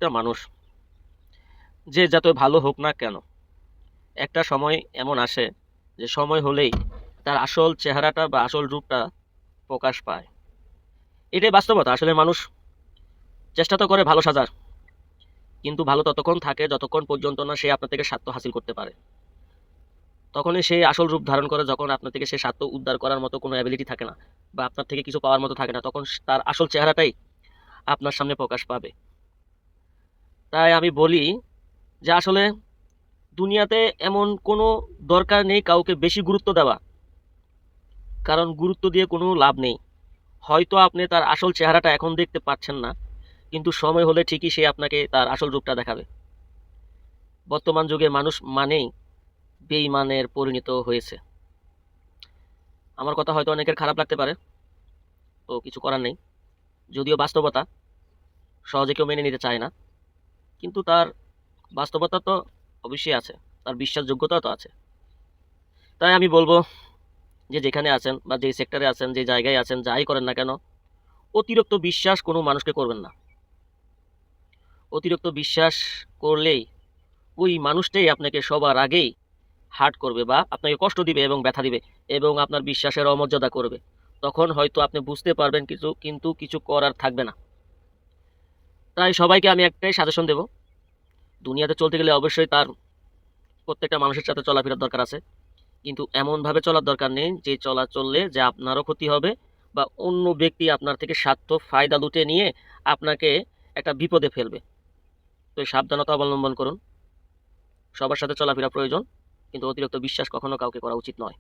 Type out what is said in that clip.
প্রত্যেকটা মানুষ যে যতই ভালো হোক না কেন, একটা সময় এমন আসে যে সময় হলেই তার আসল চেহারাটা বা আসল রূপটা প্রকাশ পায়। এটাই বাস্তবতা। আসলে মানুষ চেষ্টা তো করে ভালো সাজার, কিন্তু ভালো ততক্ষণ থাকে যতক্ষণ পর্যন্ত না সে আপনার থেকে স্বার্থ হাসিল করতে পারে। তখনই সে আসল রূপ ধারণ করে, যখন আপনার থেকে সে স্বার্থ উদ্ধার করার মতো কোনো অ্যাবিলিটি থাকে না বা আপনার থেকে কিছু পাওয়ার মতো থাকে না, তখন তার আসল চেহারাটাই আপনার সামনে প্রকাশ পাবে। তাই আমি বলি যে আসলে দুনিয়াতে এমন কোনো দরকার নেই কাউকে বেশি গুরুত্ব দেওয়া, কারণ গুরুত্ব দিয়ে কোনো লাভ নেই। হয়তো আপনি তার আসল চেহারাটা এখন দেখতে পাচ্ছেন না, কিন্তু সময় হলে ঠিকই সে আপনাকে তার আসল রূপটা দেখাবে। বর্তমান যুগে মানুষ মানেই বেঈমানের পরিণত হয়েছে। আমার কথা হয়তো অনেকের খারাপ লাগতে পারে, তো কিছু করার নেই। যদিও বাস্তবতা সহজে কেউ মেনে নিতে চায় না, কিন্তু তার বাস্তবতা তো অবশ্যই আছে, তার বিশ্বাসযোগ্যতা তো আছে। তাই আমি বলবো যে যেখানে আছেন বা যে সেক্টরে আছেন, যে জায়গায় আছেন, যাই করেন না কেন, অতিরিক্ত বিশ্বাস কোনো মানুষকে করবেন না। অতিরিক্ত বিশ্বাস করলেই ওই মানুষটাই আপনাকে সবার আগেই হার্ট করবে বা আপনাকে কষ্ট দিবে এবং ব্যথা দিবে এবং আপনার বিশ্বাসের অমর্যাদা করবে। তখন হয়তো আপনি বুঝতে পারবেন কিছু, কিন্তু কিছু করার থাকবে না। তাই সবাইকে আমি একটাই সাজেশন দেব, দুনিয়াতে চলতে গেলে অবশ্যই তার প্রত্যেকটা মানুষের সাথে চলাফেরার দরকার আছে, কিন্তু এমনভাবে চলার দরকার নেই যে চললে যে আপনারও ক্ষতি হবে বা অন্য ব্যক্তি আপনার থেকে স্বার্থ ফায়দা লুটে নিয়ে আপনাকে একটা বিপদে ফেলবে। তো এই সাবধানতা অবলম্বন করুন। সবার সাথে চলাফেরা প্রয়োজন, কিন্তু অতিরিক্ত বিশ্বাস কখনো কাউকে করা উচিত নয়।